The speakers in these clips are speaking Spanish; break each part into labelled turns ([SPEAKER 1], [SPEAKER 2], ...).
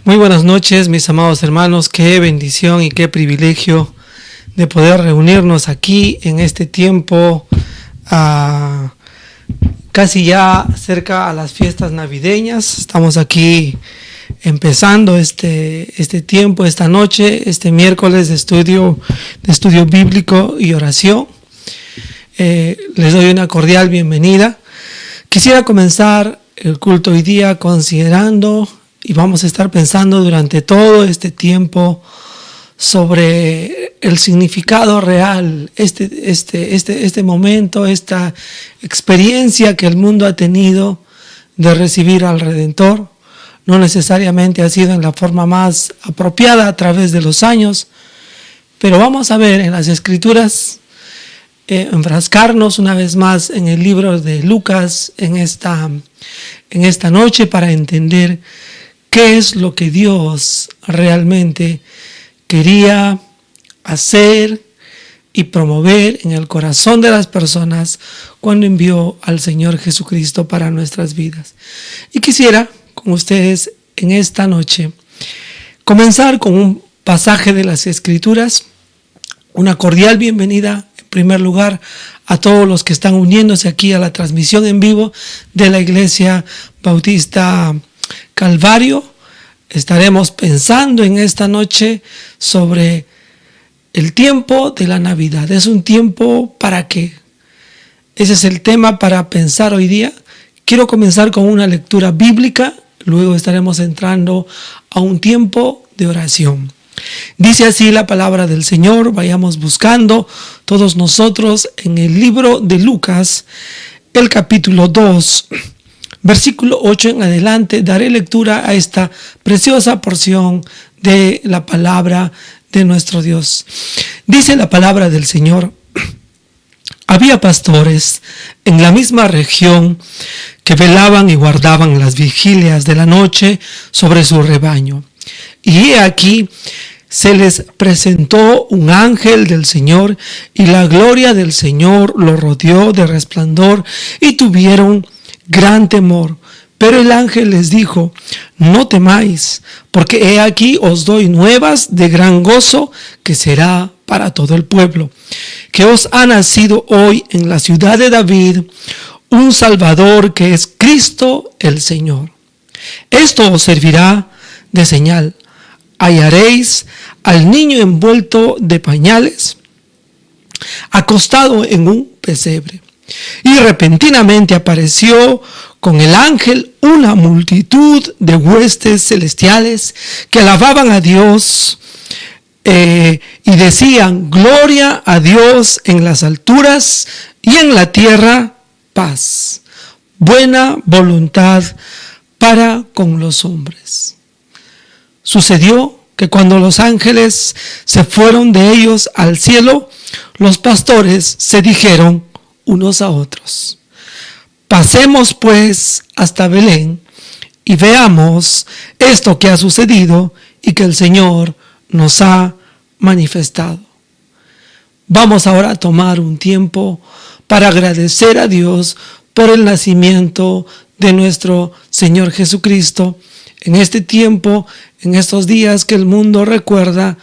[SPEAKER 1] Muy buenas noches, mis amados hermanos. Qué bendición y qué privilegio de poder reunirnos aquí en este tiempo, casi ya cerca a las fiestas navideñas. Estamos aquí empezando este tiempo, esta noche, este miércoles de estudio bíblico y oración. Les doy una cordial bienvenida. Quisiera comenzar el culto hoy día considerando, y vamos a estar pensando durante todo este tiempo sobre el significado real, este momento, esta experiencia que el mundo ha tenido de recibir al Redentor. No necesariamente ha sido en la forma más apropiada a través de los años, pero vamos a ver en las Escrituras, enfrascarnos una vez más en el libro de Lucas en esta noche para entender qué es lo que Dios realmente quería hacer y promover en el corazón de las personas cuando envió al Señor Jesucristo para nuestras vidas. Y quisiera con ustedes en esta noche comenzar con un pasaje de las Escrituras. Una cordial bienvenida en primer lugar a todos los que están uniéndose aquí a la transmisión en vivo de la Iglesia Bautista Calvario. Estaremos pensando en esta noche sobre el tiempo de la Navidad. ¿Es un tiempo para qué? Ese es el tema para pensar hoy día. Quiero comenzar con una lectura bíblica, luego estaremos entrando a un tiempo de oración. Dice así la palabra del Señor. Vayamos buscando todos nosotros en el libro de Lucas, el capítulo 2, versículo 8 en adelante. Daré lectura a esta preciosa porción de la palabra de nuestro Dios. Dice la palabra del Señor: había pastores en la misma región que velaban y guardaban las vigilias de la noche sobre su rebaño. Y he aquí, se les presentó un ángel del Señor, y la gloria del Señor los rodeó de resplandor, y tuvieron gran temor. Pero el ángel les dijo: no temáis, porque he aquí os doy nuevas de gran gozo, que será para todo el pueblo, que os ha nacido hoy en la ciudad de David un Salvador, que es Cristo el Señor. Esto os servirá de señal: hallaréis al niño envuelto de pañales, acostado en un pesebre. Y repentinamente apareció con el ángel una multitud de huestes celestiales que alababan a Dios y decían: gloria a Dios en las alturas, y en la tierra paz, buena voluntad para con los hombres. Sucedió que cuando los ángeles se fueron de ellos al cielo, los pastores se dijeron unos a otros: pasemos pues hasta Belén y veamos esto que ha sucedido y que el Señor nos ha manifestado. Vamos ahora a tomar un tiempo para agradecer a Dios por el nacimiento de nuestro Señor Jesucristo. En este tiempo, en estos días que el mundo recuerda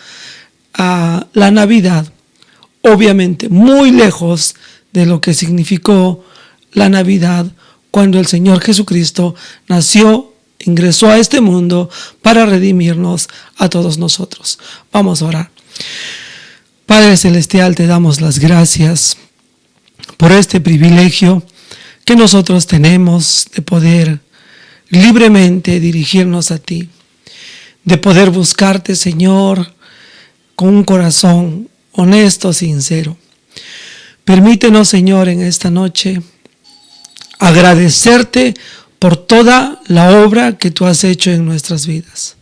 [SPEAKER 1] a la Navidad, obviamente muy lejos de lo que significó la Navidad cuando el Señor Jesucristo nació, ingresó a este mundo para redimirnos a todos nosotros. Vamos a orar. Padre Celestial, te damos las gracias por este privilegio que nosotros tenemos de poder libremente dirigirnos a ti, de poder buscarte, Señor, con un corazón honesto, sincero. Permítenos, Señor, en esta noche agradecerte por toda la obra que tú has hecho en nuestras vidas.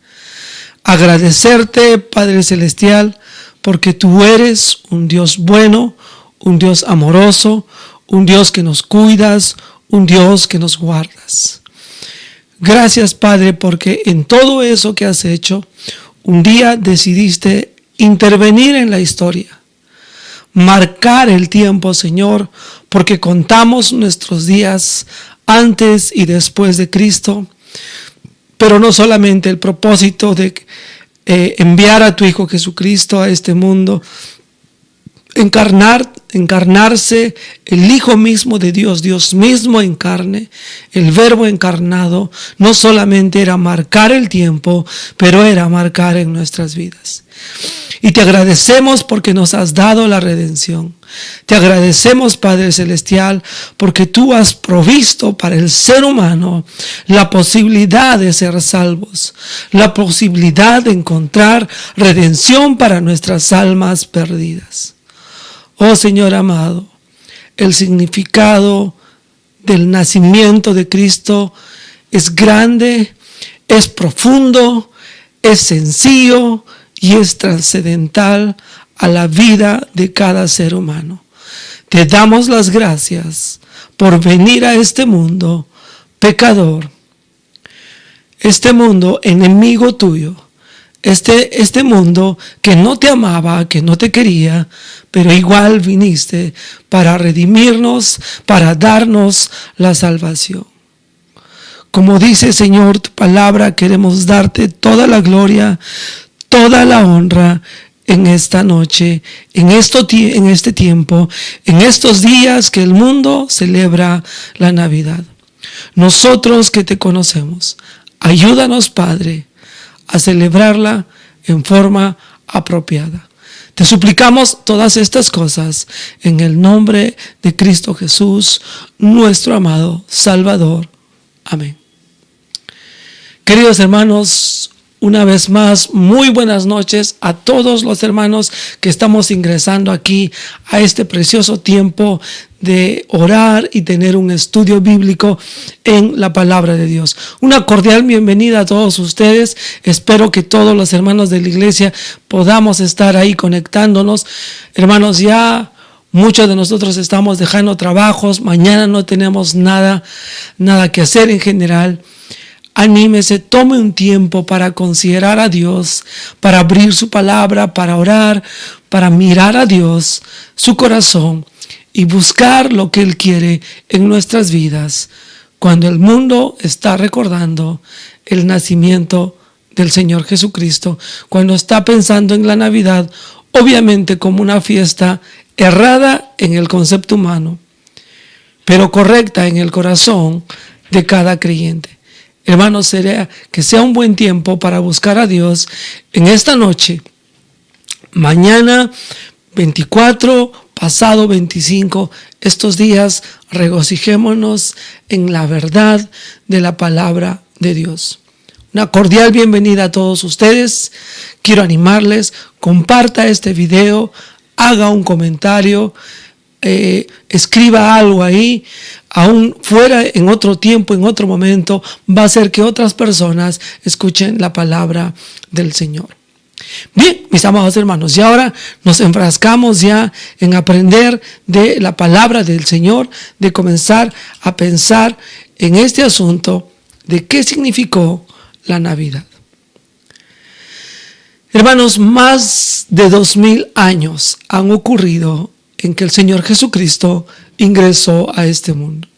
[SPEAKER 1] Agradecerte, Padre Celestial, porque tú eres un Dios bueno, un Dios amoroso, un Dios que nos cuidas, un Dios que nos guardas. Gracias, Padre, porque en todo eso que has hecho, un día decidiste intervenir en la historia, marcar el tiempo, Señor, porque contamos nuestros días antes y después de Cristo, pero no solamente el propósito de enviar a tu Hijo Jesucristo a este mundo, encarnarse, el Hijo mismo de Dios, Dios mismo en carne, el Verbo encarnado, no solamente era marcar el tiempo, pero era marcar en nuestras vidas. Y te agradecemos porque nos has dado la redención. Te agradecemos, Padre Celestial, porque tú has provisto para el ser humano la posibilidad de ser salvos, la posibilidad de encontrar redención para nuestras almas perdidas. Oh Señor amado, el significado del nacimiento de Cristo es grande, es profundo, es sencillo y es trascendental a la vida de cada ser humano. Te damos las gracias por venir a este mundo pecador, este mundo enemigo tuyo, este mundo que no te amaba, que no te quería, pero igual viniste para redimirnos, para darnos la salvación. Como dice, Señor, tu palabra, queremos darte toda la gloria, toda la honra en esta noche, en este tiempo, en estos días que el mundo celebra la Navidad. Nosotros que te conocemos, ayúdanos, Padre, a celebrarla en forma apropiada. Te suplicamos todas estas cosas en el nombre de Cristo Jesús, nuestro amado Salvador. Amén. Queridos hermanos, una vez más, muy buenas noches a todos los hermanos que estamos ingresando aquí a este precioso tiempo de orar y tener un estudio bíblico en la palabra de Dios. Una cordial bienvenida a todos ustedes. Espero que todos los hermanos de la iglesia podamos estar ahí conectándonos. Hermanos, ya muchos de nosotros estamos dejando trabajos. Mañana no tenemos nada que hacer en general. Anímese, tome un tiempo para considerar a Dios, para abrir su palabra, para orar, para mirar a Dios, su corazón y buscar lo que Él quiere en nuestras vidas cuando el mundo está recordando el nacimiento del Señor Jesucristo, cuando está pensando en la Navidad, obviamente como una fiesta errada en el concepto humano, pero correcta en el corazón de cada creyente. Hermanos, que sea un buen tiempo para buscar a Dios en esta noche, mañana 24, pasado 25, estos días regocijémonos en la verdad de la palabra de Dios. Una cordial bienvenida a todos ustedes. Quiero animarles, comparta este video, haga un comentario, escriba algo ahí. Aún fuera en otro tiempo, en otro momento, va a hacer que otras personas escuchen la palabra del Señor. Bien, mis amados hermanos, y ahora nos enfrascamos ya en aprender de la palabra del Señor, de comenzar a pensar en este asunto de qué significó la Navidad. Hermanos, más de 2000 años han ocurrido en que el Señor Jesucristo ingresó a este mundo.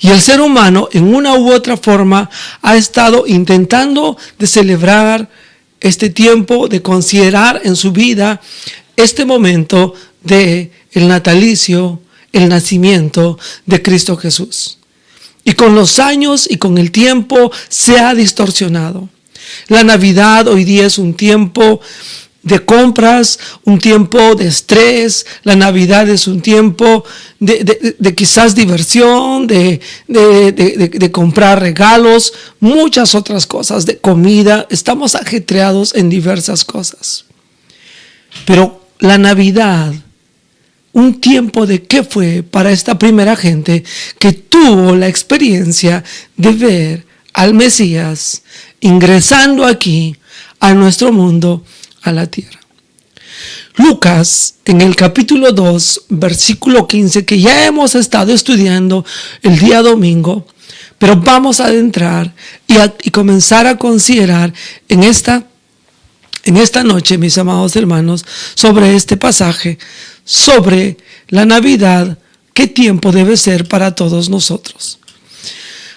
[SPEAKER 1] Y el ser humano, en una u otra forma, ha estado intentando de celebrar este tiempo, de considerar en su vida este momento de el natalicio, el nacimiento de Cristo Jesús. Y con los años y con el tiempo se ha distorsionado. La Navidad hoy día es un tiempo de compras, un tiempo de estrés. La Navidad es un tiempo de quizás diversión, de comprar regalos, muchas otras cosas, de comida. Estamos ajetreados en diversas cosas. Pero la Navidad, un tiempo de qué fue para esta primera gente que tuvo la experiencia de ver al Mesías ingresando aquí a nuestro mundo, a la tierra. Lucas, en el capítulo 2, versículo 15, que ya hemos estado estudiando el día domingo, pero vamos a adentrar y comenzar a considerar en esta noche, mis amados hermanos, sobre este pasaje, sobre la Navidad, qué tiempo debe ser para todos nosotros.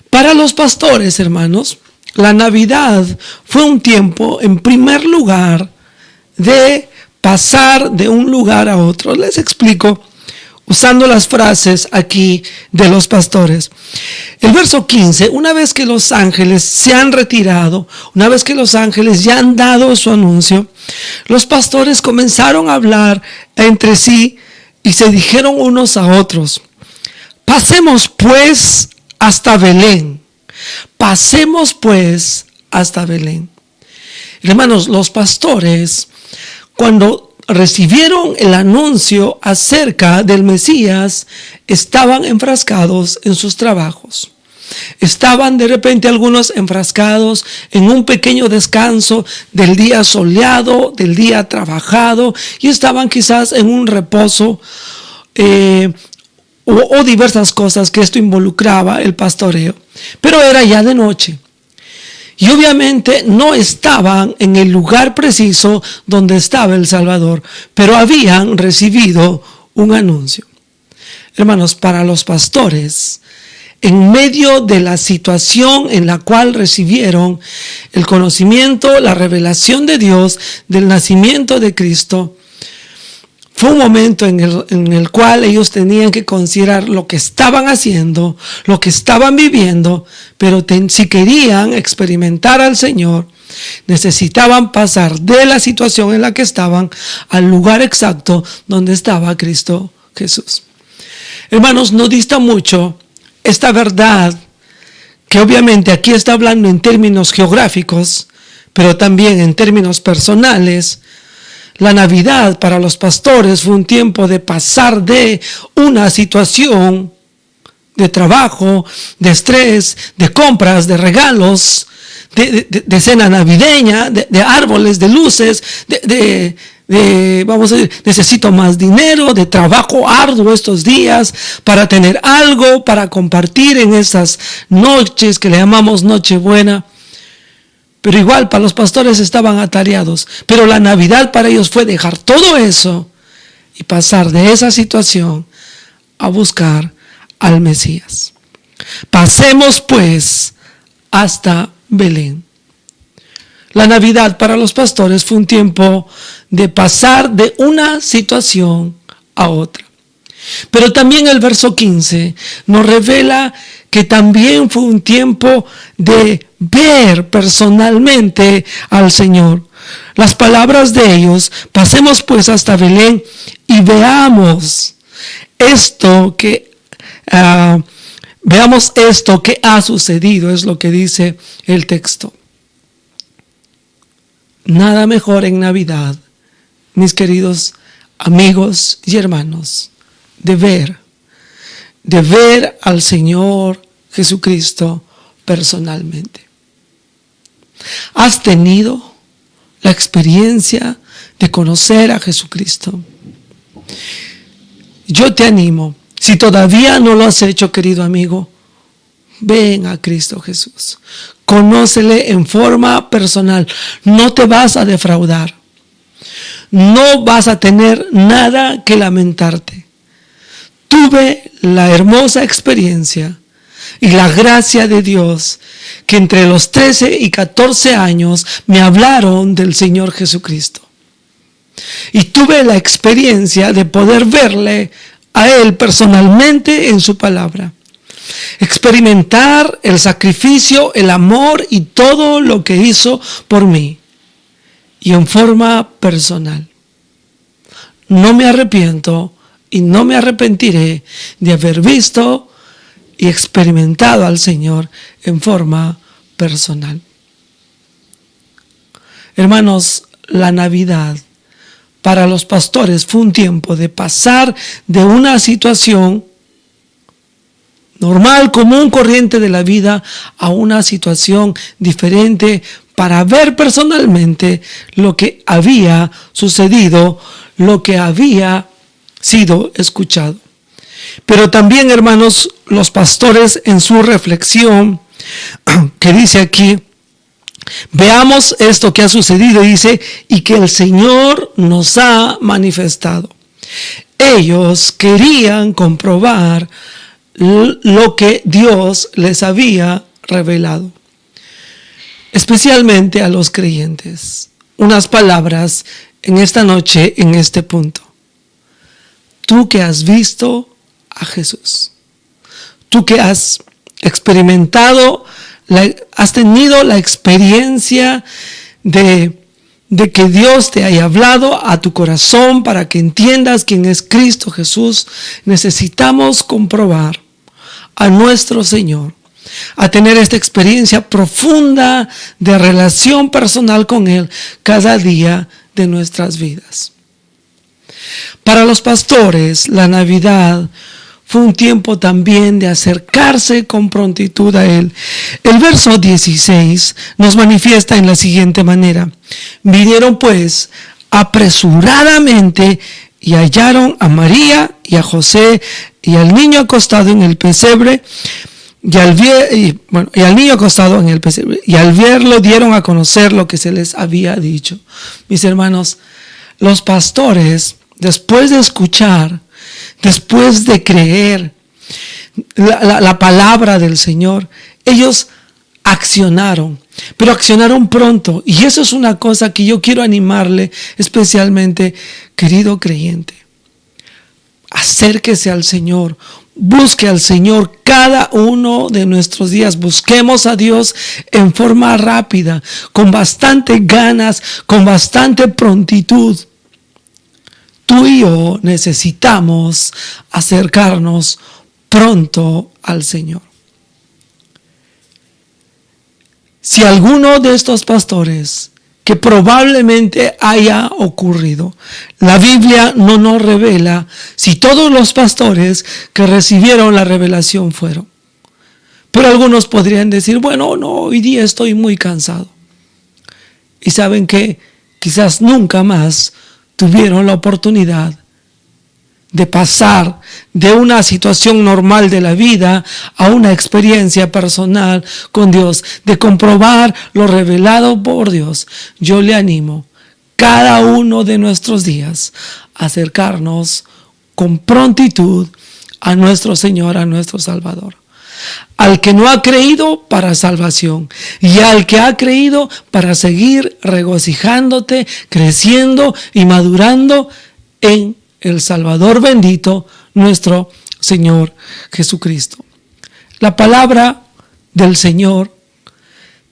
[SPEAKER 1] Para los pastores, hermanos, la Navidad fue un tiempo, en primer lugar, de pasar de un lugar a otro. Les explico usando las frases aquí de los pastores. El verso 15, una vez que los ángeles se han retirado, una vez que los ángeles ya han dado su anuncio, los pastores comenzaron a hablar entre sí y se dijeron unos a otros: pasemos pues hasta Belén. Pasemos pues hasta Belén. Hermanos, los pastores, cuando recibieron el anuncio acerca del Mesías, estaban enfrascados en sus trabajos. Estaban de repente algunos enfrascados en un pequeño descanso del día soleado, del día trabajado, y estaban quizás en un reposo o diversas cosas que esto involucraba el pastoreo. Pero era ya de noche. Y obviamente no estaban en el lugar preciso donde estaba el Salvador, pero habían recibido un anuncio. Hermanos, para los pastores, en medio de la situación en la cual recibieron el conocimiento, la revelación de Dios, del nacimiento de Cristo, fue un momento en el cual ellos tenían que considerar lo que estaban haciendo, lo que estaban viviendo, pero si querían experimentar al Señor, necesitaban pasar de la situación en la que estaban al lugar exacto donde estaba Cristo Jesús. Hermanos, no dista mucho esta verdad, que obviamente aquí está hablando en términos geográficos, pero también en términos personales. La Navidad para los pastores fue un tiempo de pasar de una situación de trabajo, de estrés, de compras, de regalos, de cena navideña, de árboles, de luces, vamos a decir, necesito más dinero, de trabajo arduo estos días para tener algo para compartir en esas noches que le llamamos Nochebuena. Pero igual para los pastores estaban atareados. Pero la Navidad para ellos fue dejar todo eso y pasar de esa situación a buscar al Mesías. Pasemos pues hasta Belén. La Navidad para los pastores fue un tiempo de pasar de una situación a otra. Pero también el verso 15 nos revela que también fue un tiempo de ver personalmente al Señor. Las palabras de ellos: pasemos pues hasta Belén y veamos esto que ha sucedido, es lo que dice el texto. Nada mejor en Navidad, mis queridos amigos y hermanos, de ver al Señor Jesucristo personalmente. ¿Has tenido la experiencia de conocer a Jesucristo? Yo te animo, si todavía no lo has hecho, querido amigo, ven a Cristo Jesús. Conócele en forma personal. No te vas a defraudar. No vas a tener nada que lamentarte. Tuve la hermosa experiencia y la gracia de Dios que entre los 13 y 14 años me hablaron del Señor Jesucristo. Y tuve la experiencia de poder verle a Él personalmente en su palabra. Experimentar el sacrificio, el amor y todo lo que hizo por mí. Y en forma personal. No me arrepiento y no me arrepentiré de haber visto y experimentado al Señor en forma personal. Hermanos, la Navidad para los pastores fue un tiempo de pasar de una situación normal, común, corriente de la vida a una situación diferente para ver personalmente lo que había sucedido, lo que había sido escuchado. Pero también, hermanos, los pastores en su reflexión, que dice aquí, veamos esto que ha sucedido, dice, y que el Señor nos ha manifestado. Ellos querían comprobar lo que Dios les había revelado. especialmente a los creyentes, unas palabras en esta noche, en este punto. Tú que has visto a Jesús, tú que has experimentado, has tenido la experiencia de que Dios te haya hablado a tu corazón para que entiendas quién es Cristo Jesús, necesitamos comprobar a nuestro Señor, a tener esta experiencia profunda de relación personal con Él cada día de nuestras vidas. Para los pastores, la Navidad fue un tiempo también de acercarse con prontitud a Él. El verso 16 nos manifiesta en la siguiente manera: vinieron pues apresuradamente y hallaron a María y a José y al niño acostado en el pesebre. Y al niño acostado en el pesebre, y al verlo dieron a conocer lo que se les había dicho. Mis hermanos, los pastores, después de escuchar, después de creer la palabra del Señor, ellos accionaron, pero accionaron pronto. Y eso es una cosa que yo quiero animarle, especialmente, querido creyente. Acérquese al Señor, busque al Señor cada uno de nuestros días. Busquemos a Dios en forma rápida, con bastante ganas, con bastante prontitud. Tú y yo necesitamos acercarnos pronto al Señor. Si alguno de estos pastores, que probablemente haya ocurrido, la Biblia no nos revela si todos los pastores que recibieron la revelación fueron. Pero algunos podrían decir, bueno, no, hoy día estoy muy cansado. Y saben que quizás nunca más tuvieron la oportunidad de pasar de una situación normal de la vida a una experiencia personal con Dios, de comprobar lo revelado por Dios. Yo le animo cada uno de nuestros días a acercarnos con prontitud a nuestro Señor, a nuestro Salvador. Al que no ha creído, para salvación, y al que ha creído, para seguir regocijándote, creciendo y madurando en el Salvador bendito, nuestro Señor Jesucristo. La palabra del Señor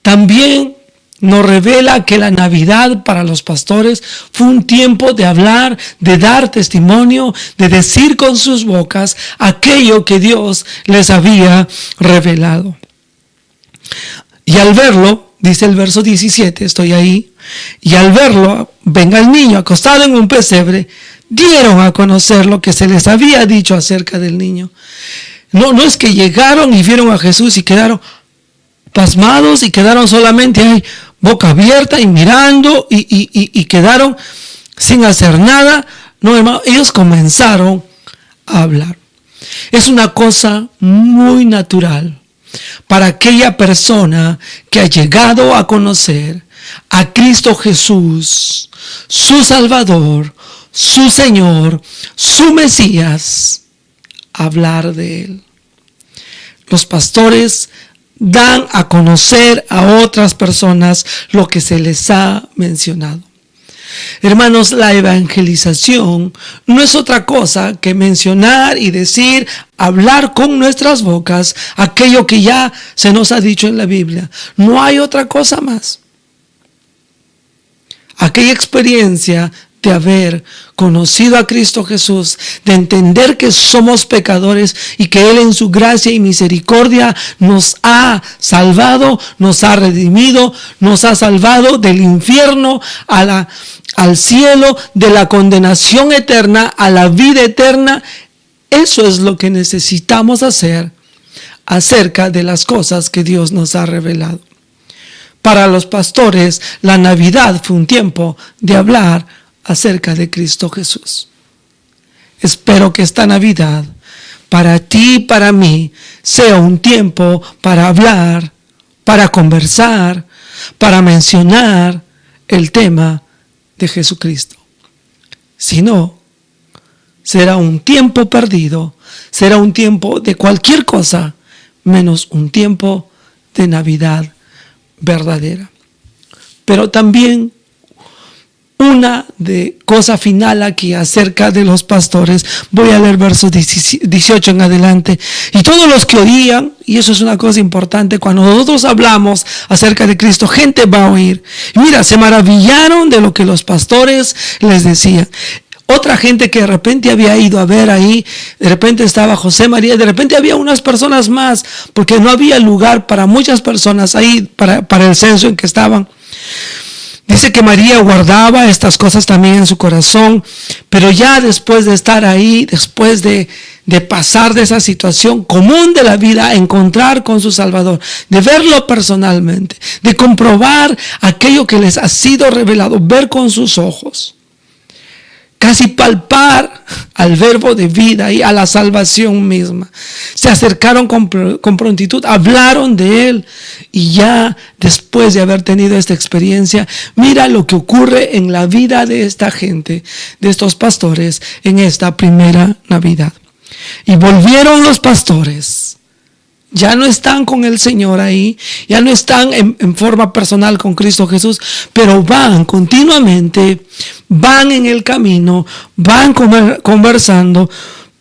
[SPEAKER 1] también nos revela que la Navidad para los pastores fue un tiempo de hablar, de dar testimonio, de decir con sus bocas aquello que Dios les había revelado. Y al verlo, dice el verso 17, estoy ahí, y al verlo, venga el niño acostado en un pesebre, dieron a conocer lo que se les había dicho acerca del niño. No es que llegaron y vieron a Jesús y quedaron pasmados y quedaron solamente ahí, boca abierta y mirando y quedaron sin hacer nada. No, hermano, ellos comenzaron a hablar. Es una cosa muy natural para aquella persona que ha llegado a conocer a Cristo Jesús, su Salvador, su Señor, su Mesías, hablar de Él. Los pastores dan a conocer a otras personas lo que se les ha mencionado. Hermanos, la evangelización no es otra cosa que mencionar y decir, hablar con nuestras bocas aquello que ya se nos ha dicho en la Biblia. No hay otra cosa más. Aquella experiencia de haber conocido a Cristo Jesús, de entender que somos pecadores y que Él en su gracia y misericordia nos ha salvado, nos ha redimido, nos ha salvado del infierno al cielo, de la condenación eterna a la vida eterna. Eso es lo que necesitamos hacer acerca de las cosas que Dios nos ha revelado. Para los pastores, la Navidad fue un tiempo de hablar acerca de Cristo Jesús. Espero que esta Navidad, para ti y para mí, sea un tiempo para hablar, para conversar, para mencionar el tema de Jesucristo. Si no, será un tiempo perdido, será un tiempo de cualquier cosa, menos un tiempo de Navidad verdadera. Pero también una cosa final aquí acerca de los pastores. Voy a leer versos 18 en adelante. Y todos los que oían, y eso es una cosa importante, cuando nosotros hablamos acerca de Cristo, gente va a oír. Y mira, se maravillaron de lo que los pastores les decían. Otra gente que de repente había ido a ver ahí, de repente estaba José María, de repente había unas personas más, porque no había lugar para muchas personas ahí, para el censo en que estaban. Dice que María guardaba estas cosas también en su corazón, pero ya después de estar ahí, después de pasar de esa situación común de la vida, encontrar con su Salvador, de verlo personalmente, de comprobar aquello que les ha sido revelado, ver con sus ojos, casi palpar al verbo de vida y a la salvación misma. Se acercaron con prontitud, hablaron de él, y ya después de haber tenido esta experiencia, mira lo que ocurre en la vida de esta gente, de estos pastores, en esta primera Navidad. Y volvieron los pastores. Ya no están con el Señor ahí, ya no están en forma personal con Cristo Jesús, pero van continuamente, van en el camino, van conversando,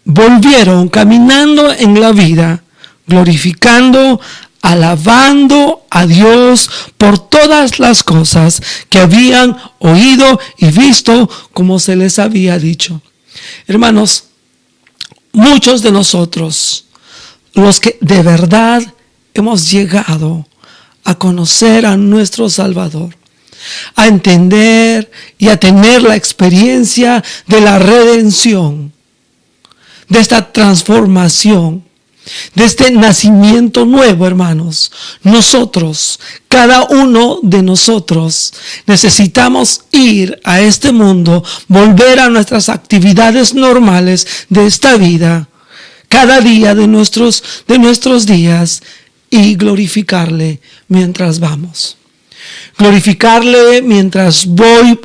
[SPEAKER 1] volvieron caminando en la vida, glorificando, alabando a Dios por todas las cosas que habían oído y visto como se les había dicho. Hermanos, muchos de nosotros, los que de verdad hemos llegado a conocer a nuestro Salvador, a entender y a tener la experiencia de la redención, de esta transformación, de este nacimiento nuevo, hermanos, nosotros, cada uno de nosotros, necesitamos ir a este mundo, volver a nuestras actividades normales de esta vida, cada día de nuestros días, y glorificarle mientras vamos. Glorificarle mientras voy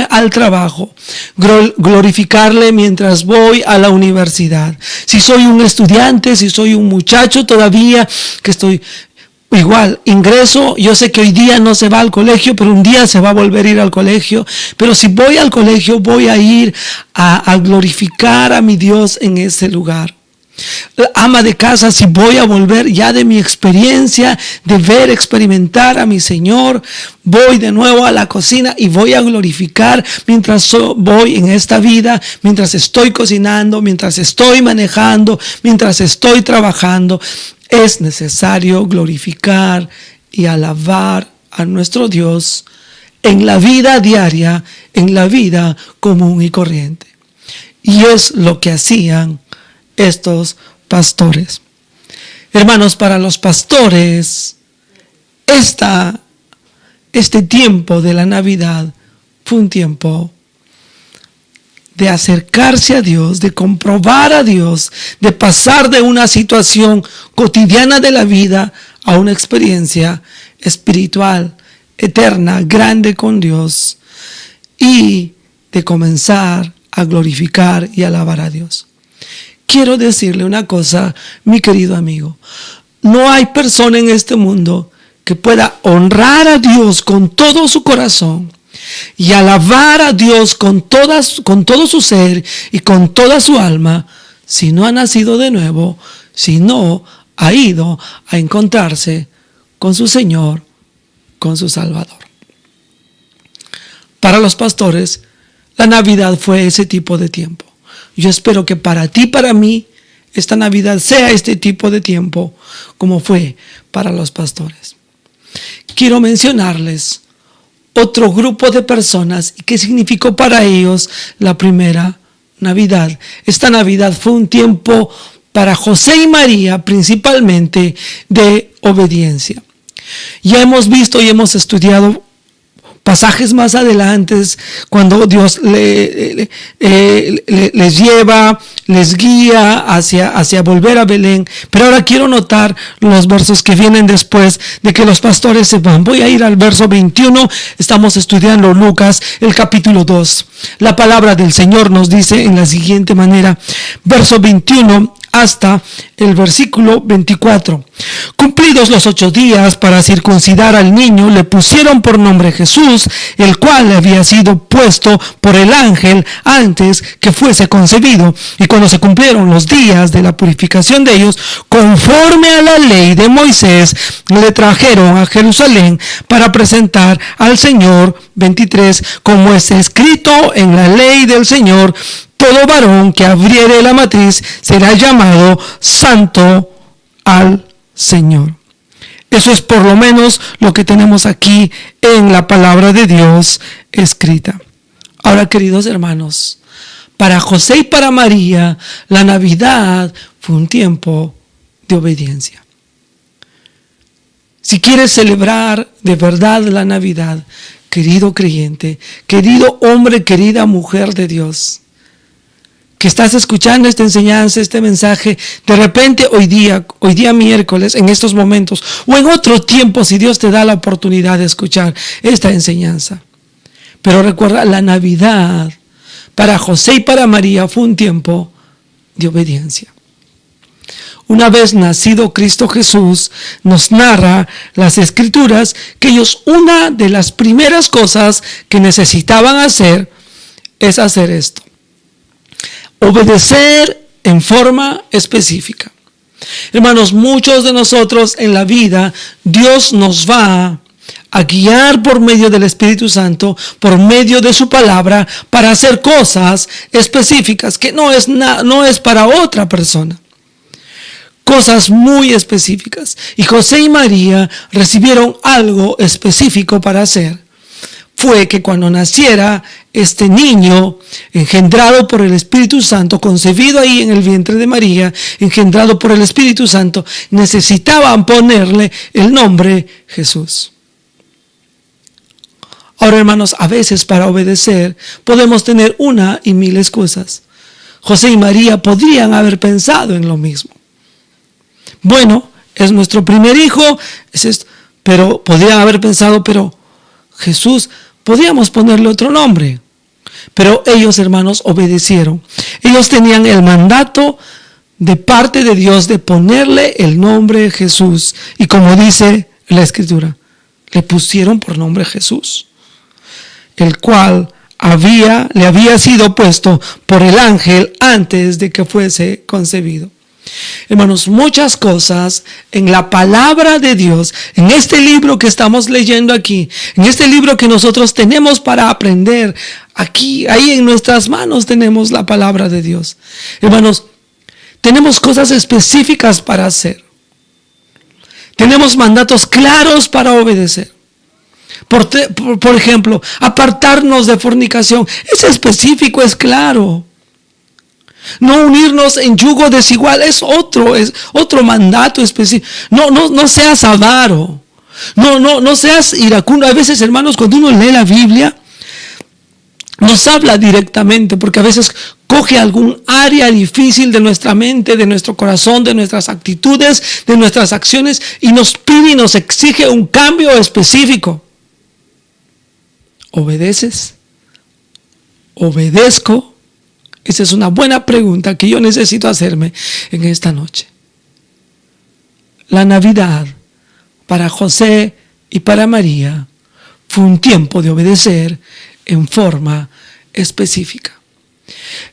[SPEAKER 1] al trabajo. Glorificarle mientras voy a la universidad. Si soy un estudiante, si soy un muchacho todavía que estoy igual, ingreso, yo sé que hoy día no se va al colegio, pero un día se va a volver a ir al colegio. Pero si voy al colegio, voy a ir a glorificar a mi Dios en ese lugar. Ama de casa, si voy a volver ya de mi experiencia, de ver, experimentar a mi Señor, voy de nuevo a la cocina y voy a glorificar mientras voy en esta vida, mientras estoy cocinando, mientras estoy manejando, mientras estoy trabajando. Es necesario glorificar y alabar a nuestro Dios en la vida diaria, en la vida común y corriente. Y es lo que hacían estos pastores. Hermanos, para los pastores, este tiempo de la Navidad fue un tiempo de acercarse a Dios, de comprobar a Dios, de pasar de una situación cotidiana de la vida a una experiencia espiritual, eterna, grande con Dios, y de comenzar a glorificar y alabar a Dios. Quiero decirle una cosa, mi querido amigo. No hay persona en este mundo que pueda honrar a Dios con todo su corazón y alabar a Dios con todo su ser y con toda su alma, si no ha nacido de nuevo, si no ha ido a encontrarse con su Señor, con su Salvador. Para los pastores, la Navidad fue ese tipo de tiempo. Yo espero que para ti, para mí, esta Navidad sea este tipo de tiempo como fue para los pastores. Quiero mencionarles otro grupo de personas y qué significó para ellos la primera Navidad. Esta Navidad fue un tiempo para José y María, principalmente de obediencia. Ya hemos visto y hemos estudiado pasajes más adelante, cuando Dios les lleva, les guía hacia volver a Belén. Pero ahora quiero notar los versos que vienen después de que los pastores se van. Voy a ir al verso 21, estamos estudiando Lucas, el capítulo 2. La palabra del Señor nos dice en la siguiente manera, verso 21 hasta el versículo 24. Cumplidos los 8 días para circuncidar al niño, le pusieron por nombre Jesús, el cual había sido puesto por el ángel antes que fuese concebido. Y cuando se cumplieron los días de la purificación de ellos, conforme a la ley de Moisés, le trajeron a Jerusalén para presentar al Señor. 23, como está escrito en la ley del Señor, todo varón que abriere la matriz será llamado santo al Señor. Eso es por lo menos lo que tenemos aquí en la palabra de Dios escrita. Ahora, queridos hermanos, para José y para María, la Navidad fue un tiempo de obediencia. Si quieres celebrar de verdad la Navidad, querido creyente, querido hombre, querida mujer de Dios, que estás escuchando esta enseñanza, este mensaje, de repente hoy día miércoles, en estos momentos, o en otro tiempo, si Dios te da la oportunidad de escuchar esta enseñanza. Pero recuerda, la Navidad para José y para María fue un tiempo de obediencia. Una vez nacido Cristo Jesús, nos narra las Escrituras que ellos, una de las primeras cosas que necesitaban hacer es hacer esto: obedecer en forma específica. Hermanos, muchos de nosotros en la vida, Dios nos va a guiar por medio del Espíritu Santo, por medio de su palabra, para hacer cosas específicas que no es para otra persona. Cosas muy específicas. Y José y María recibieron algo específico para hacer. Fue que cuando naciera este niño, engendrado por el Espíritu Santo, concebido ahí en el vientre de María, engendrado por el Espíritu Santo, necesitaban ponerle el nombre Jesús. Ahora, hermanos, a veces para obedecer podemos tener una y mil excusas. José y María podrían haber pensado en lo mismo. Bueno, es nuestro primer hijo, pero podrían haber pensado, pero Jesús, podríamos ponerle otro nombre. Pero ellos, hermanos, obedecieron. Ellos tenían el mandato de parte de Dios de ponerle el nombre Jesús. Y como dice la Escritura, le pusieron por nombre Jesús, el cual le había sido puesto por el ángel antes de que fuese concebido. Hermanos, muchas cosas en la palabra de Dios, en este libro que estamos leyendo aquí, en este libro que nosotros tenemos para aprender, ahí en nuestras manos tenemos la palabra de Dios. Hermanos, tenemos cosas específicas para hacer. Tenemos mandatos claros para obedecer. Por ejemplo, apartarnos de fornicación. Es específico, es claro. No unirnos en yugo desigual es otro mandato específico. No seas avaro. No seas iracundo. A veces, hermanos, cuando uno lee la Biblia, nos habla directamente, porque a veces coge algún área difícil de nuestra mente, de nuestro corazón, de nuestras actitudes, de nuestras acciones, y nos pide y nos exige un cambio específico. ¿Obedeces? ¿Obedezco? Esa es una buena pregunta que yo necesito hacerme en esta noche. La Navidad para José y para María fue un tiempo de obedecer en forma específica,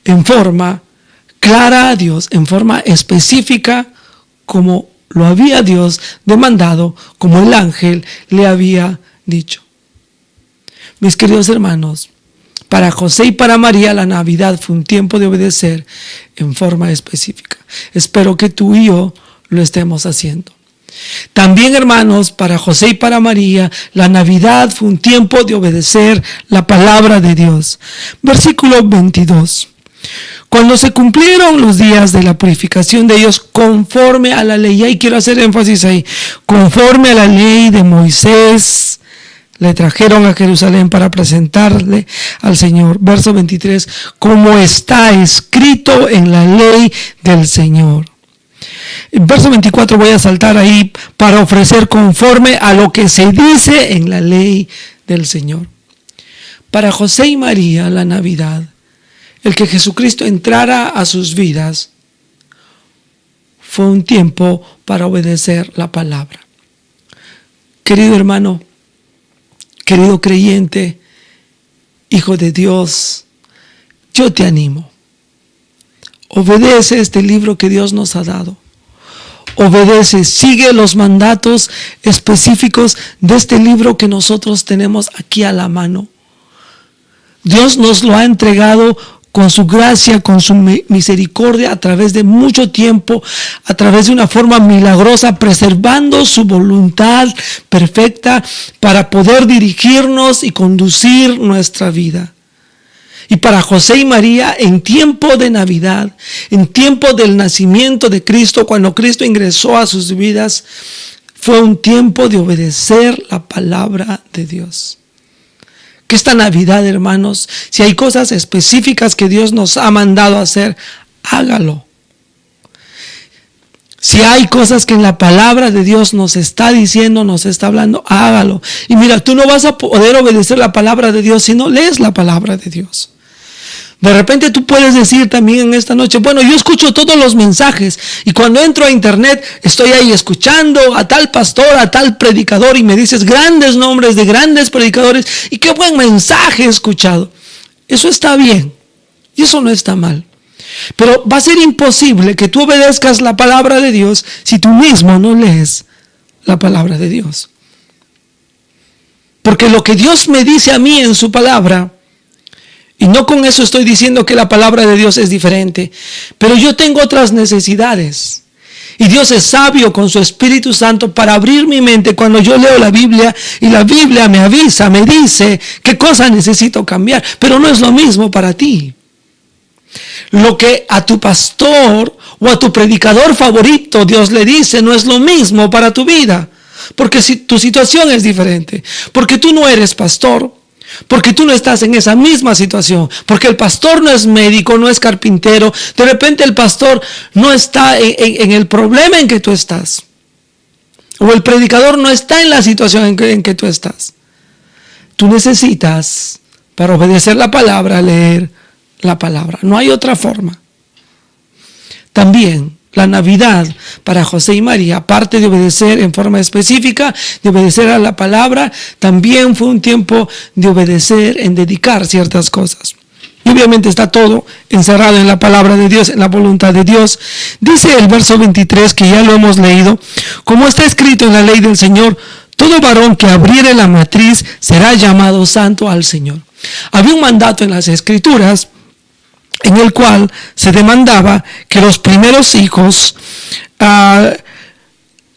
[SPEAKER 1] en forma clara a Dios, en forma específica, como lo había Dios demandado, como el ángel le había dicho. Mis queridos hermanos, para José y para María la Navidad fue un tiempo de obedecer en forma específica. Espero que tú y yo lo estemos haciendo. También, hermanos, para José y para María la Navidad fue un tiempo de obedecer la palabra de Dios. Versículo 22. Cuando se cumplieron los días de la purificación de ellos conforme a la ley, y ahí quiero hacer énfasis ahí, conforme a la ley de Moisés, le trajeron a Jerusalén para presentarle al Señor. Verso 23, como está escrito en la ley del Señor. En verso 24 voy a saltar ahí para ofrecer conforme a lo que se dice en la ley del Señor. Para José y María, la Navidad, el que Jesucristo entrara a sus vidas, fue un tiempo para obedecer la palabra. Querido hermano, querido creyente, hijo de Dios, yo te animo. Obedece este libro que Dios nos ha dado. Obedece, sigue los mandatos específicos de este libro que nosotros tenemos aquí a la mano. Dios nos lo ha entregado con su gracia, con su misericordia, a través de mucho tiempo, a través de una forma milagrosa, preservando su voluntad perfecta para poder dirigirnos y conducir nuestra vida. Y para José y María, en tiempo de Navidad, en tiempo del nacimiento de Cristo, cuando Cristo ingresó a sus vidas, fue un tiempo de obedecer la palabra de Dios. Que esta Navidad, hermanos, si hay cosas específicas que Dios nos ha mandado a hacer, hágalo. Si hay cosas que en la palabra de Dios nos está diciendo, nos está hablando, hágalo. Y mira, tú no vas a poder obedecer la palabra de Dios si no lees la palabra de Dios. De repente tú puedes decir también en esta noche, bueno, yo escucho todos los mensajes y cuando entro a internet estoy ahí escuchando a tal pastor, a tal predicador y me dices grandes nombres de grandes predicadores y qué buen mensaje he escuchado. Eso está bien y eso no está mal. Pero va a ser imposible que tú obedezcas la palabra de Dios si tú mismo no lees la palabra de Dios. Porque lo que Dios me dice a mí en su palabra, y no con eso estoy diciendo que la palabra de Dios es diferente, pero yo tengo otras necesidades. Y Dios es sabio con su Espíritu Santo para abrir mi mente cuando yo leo la Biblia y la Biblia me avisa, me dice qué cosa necesito cambiar, pero no es lo mismo para ti. Lo que a tu pastor o a tu predicador favorito Dios le dice no es lo mismo para tu vida, porque si tu situación es diferente, porque tú no eres pastor, porque tú no estás en esa misma situación, porque el pastor no es médico, no es carpintero, de repente el pastor no está en el problema en que tú estás, o el predicador no está en la situación en que tú estás. Tú necesitas, para obedecer la palabra, leer la palabra, no hay otra forma. También la Navidad para José y María, aparte de obedecer en forma específica, de obedecer a la palabra, también fue un tiempo de obedecer en dedicar ciertas cosas. Y obviamente está todo encerrado en la palabra de Dios, en la voluntad de Dios. Dice el verso 23, que ya lo hemos leído, como está escrito en la ley del Señor, todo varón que abriere la matriz será llamado santo al Señor. Había un mandato en las Escrituras en el cual se demandaba que los primeros hijos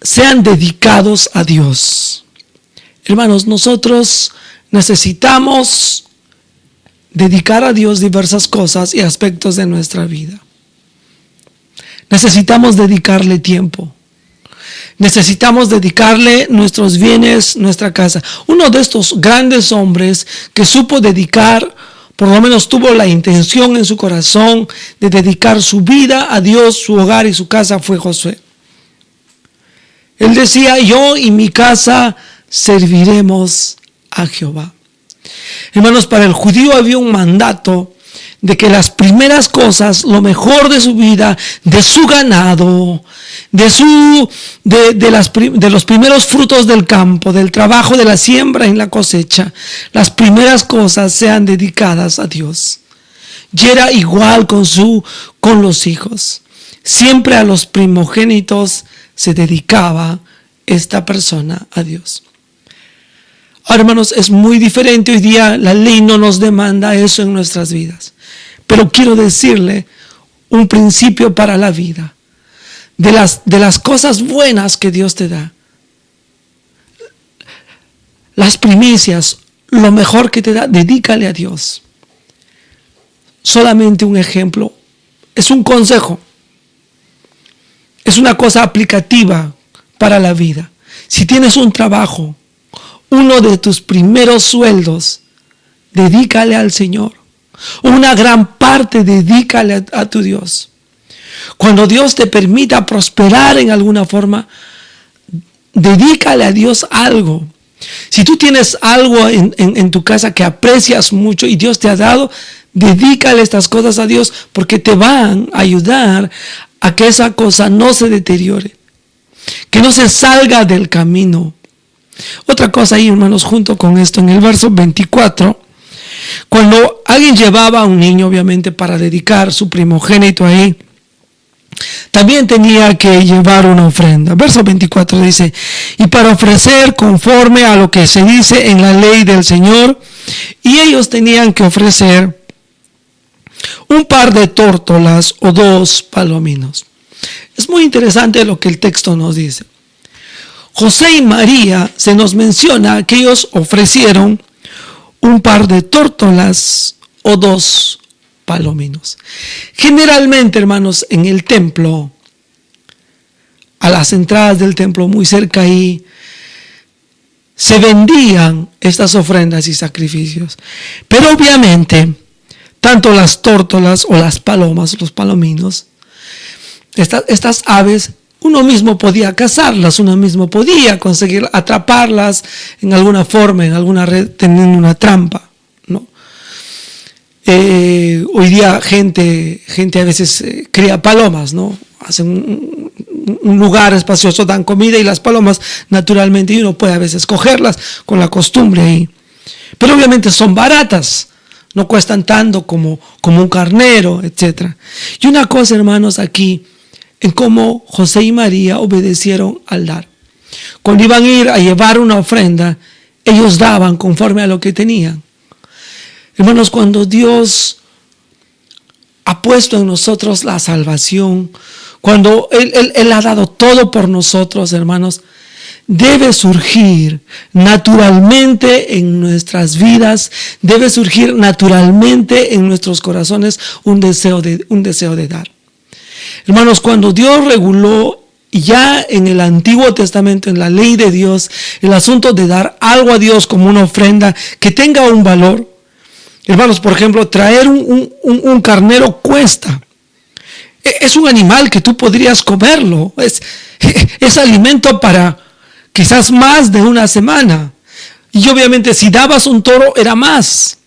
[SPEAKER 1] sean dedicados a Dios. Hermanos, nosotros necesitamos dedicar a Dios diversas cosas y aspectos de nuestra vida. Necesitamos dedicarle tiempo. Necesitamos dedicarle nuestros bienes, nuestra casa. Uno de estos grandes hombres que supo dedicar, por lo menos tuvo la intención en su corazón de dedicar su vida a Dios, su hogar y su casa, fue Josué. Él decía, yo y mi casa serviremos a Jehová. Hermanos, para el judío había un mandato de que las primeras cosas, lo mejor de su vida, de su ganado, de los primeros frutos del campo, del trabajo de la siembra y la cosecha, las primeras cosas sean dedicadas a Dios. Y era igual con los hijos. Siempre a los primogénitos se dedicaba esta persona a Dios. Ahora, hermanos, es muy diferente. Hoy día la ley no nos demanda eso en nuestras vidas. Pero quiero decirle un principio para la vida. De las cosas buenas que Dios te da. Las primicias, lo mejor que te da, dedícale a Dios. Solamente un ejemplo. Es un consejo. Es una cosa aplicativa para la vida. Si tienes un trabajo, uno de tus primeros sueldos, dedícale al Señor. Una gran parte dedícale a tu Dios. Cuando Dios te permita prosperar en alguna forma, dedícale a Dios algo. Si tú tienes algo en tu casa que aprecias mucho y Dios te ha dado, dedícale estas cosas a Dios, porque te van a ayudar a que esa cosa no se deteriore, que no se salga del camino. Otra cosa ahí, hermanos, junto con esto, en el verso 24, cuando alguien llevaba a un niño, obviamente, para dedicar su primogénito ahí, también tenía que llevar una ofrenda. Verso 24 dice: y para ofrecer conforme a lo que se dice en la ley del Señor, y ellos tenían que ofrecer un par de tórtolas o 2 palominos. Es muy interesante lo que el texto nos dice. José y María, se nos menciona que ellos ofrecieron un par de tórtolas o 2 palominos. Generalmente, hermanos, en el templo, a las entradas del templo, muy cerca ahí, se vendían estas ofrendas y sacrificios. Pero obviamente, tanto las tórtolas o las palomas, los palominos, estas aves, uno mismo podía cazarlas, uno mismo podía conseguir atraparlas en alguna forma, en alguna red, teniendo una trampa, ¿no? Hoy día gente a veces cría palomas, ¿no? Hacen un lugar espacioso, dan comida y las palomas naturalmente, y uno puede a veces cogerlas con la costumbre ahí. Pero obviamente son baratas, no cuestan tanto como un carnero, etc. Y una cosa, hermanos, aquí, en cómo José y María obedecieron al dar. Cuando iban a ir a llevar una ofrenda, ellos daban conforme a lo que tenían. Hermanos, cuando Dios ha puesto en nosotros la salvación, cuando Él ha dado todo por nosotros, hermanos, debe surgir naturalmente en nuestras vidas, debe surgir naturalmente en nuestros corazones un deseo de dar. Hermanos, cuando Dios reguló ya en el Antiguo Testamento, en la ley de Dios, el asunto de dar algo a Dios como una ofrenda que tenga un valor, hermanos, por ejemplo, traer un carnero cuesta. Es un animal que tú podrías comerlo. Es alimento para quizás más de una semana. Y obviamente si dabas un toro era más.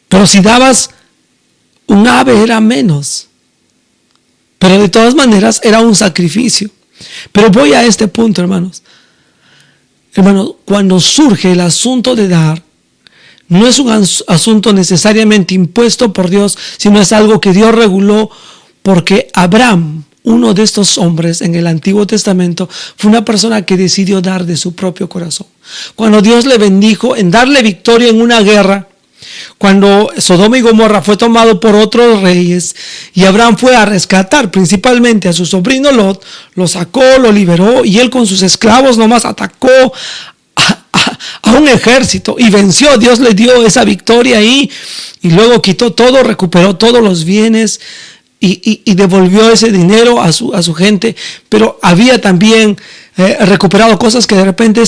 [SPEAKER 1] Pero si dabas un ave era menos. Pero de todas maneras era un sacrificio. Pero voy a este punto, hermanos. Hermanos, cuando surge el asunto de dar, no es un asunto necesariamente impuesto por Dios, sino es algo que Dios reguló, porque Abraham, uno de estos hombres en el Antiguo Testamento, fue una persona que decidió dar de su propio corazón. Cuando Dios le bendijo en darle victoria en una guerra, cuando Sodoma y Gomorra fue tomado por otros reyes y Abraham fue a rescatar principalmente a su sobrino Lot, lo sacó, lo liberó, y él con sus esclavos nomás atacó a un ejército y venció. Dios le dio esa victoria ahí y luego quitó todo, recuperó todos los bienes y devolvió ese dinero a su gente. Pero había también recuperado cosas que de repente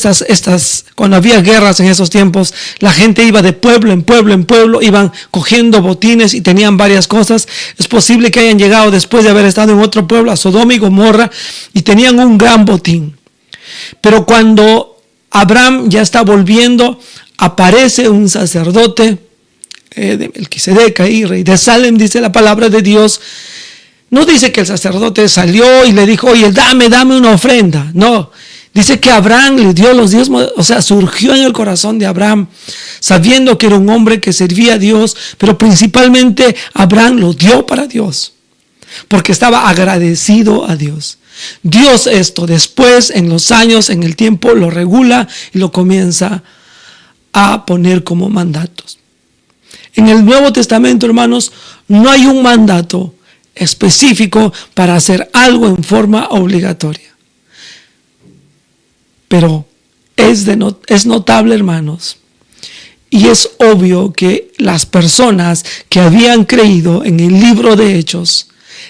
[SPEAKER 1] cuando había guerras en esos tiempos, la gente iba de pueblo en pueblo, iban cogiendo botines y tenían varias cosas. Es posible que hayan llegado después de haber estado en otro pueblo, a Sodoma y Gomorra, y tenían un gran botín. Pero cuando Abraham ya está volviendo, aparece un sacerdote de Melquisedec, ahí, rey de Salem, dice la palabra de Dios. No dice que el sacerdote salió y le dijo: oye, dame una ofrenda. No, dice que Abraham le dio los diezmos. O sea, surgió en el corazón de Abraham, sabiendo que era un hombre que servía a Dios, pero principalmente Abraham lo dio para Dios, porque estaba agradecido a Dios. Dios esto después, en los años, en el tiempo, lo regula y lo comienza a poner como mandatos. En el Nuevo Testamento, hermanos, no hay un mandato específico para hacer algo en forma obligatoria. Pero es notable, hermanos, y es obvio que las personas que habían creído en el libro de Hechos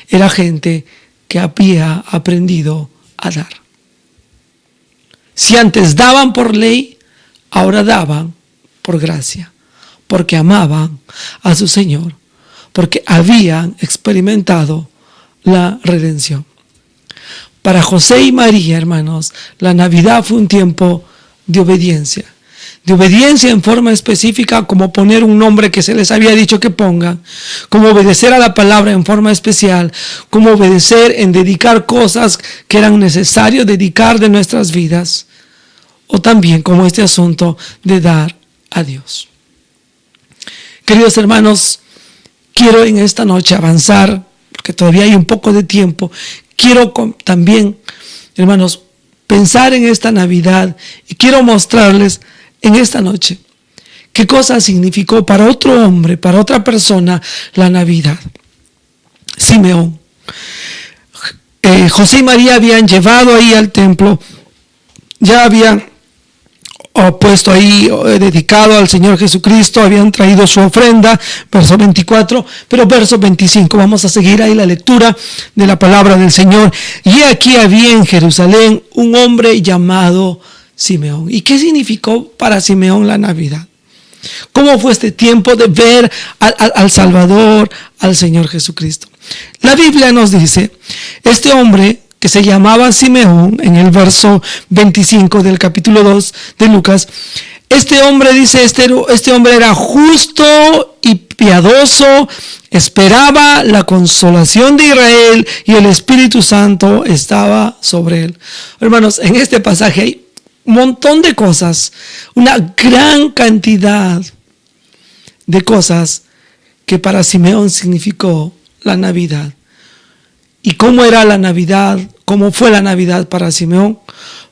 [SPEAKER 1] era gente que había aprendido a dar. Si antes daban por ley, ahora daban por gracia, porque amaban a su Señor, porque habían experimentado la redención. Para José y María, hermanos, la Navidad fue un tiempo de obediencia. De obediencia en forma específica, como poner un nombre que se les había dicho que pongan, como obedecer a la palabra en forma especial, como obedecer en dedicar cosas que eran necesarios dedicar de nuestras vidas, o también como este asunto de dar a Dios. Queridos hermanos, quiero en esta noche avanzar, porque todavía hay un poco de tiempo. Quiero también, hermanos, pensar en esta Navidad y quiero mostrarles en esta noche qué cosa significó para otro hombre, para otra persona, la Navidad. Simeón. José y María habían llevado ahí al templo, ya habían puesto ahí, dedicado al Señor Jesucristo, habían traído su ofrenda, verso 24, pero verso 25, vamos a seguir ahí la lectura de la palabra del Señor. Y aquí había en Jerusalén un hombre llamado Simeón. ¿Y qué significó para Simeón la Navidad? ¿Cómo fue este tiempo de ver al Salvador, al Señor Jesucristo? La Biblia nos dice, este hombre que se llamaba Simeón, en el verso 25 del capítulo 2 de Lucas, este hombre dice, este hombre era justo y piadoso, esperaba la consolación de Israel y el Espíritu Santo estaba sobre él. Hermanos, en este pasaje hay un montón de cosas, una gran cantidad de cosas que para Simeón significó la Navidad. ¿Y cómo era la Navidad? ¿Cómo fue la Navidad para Simeón?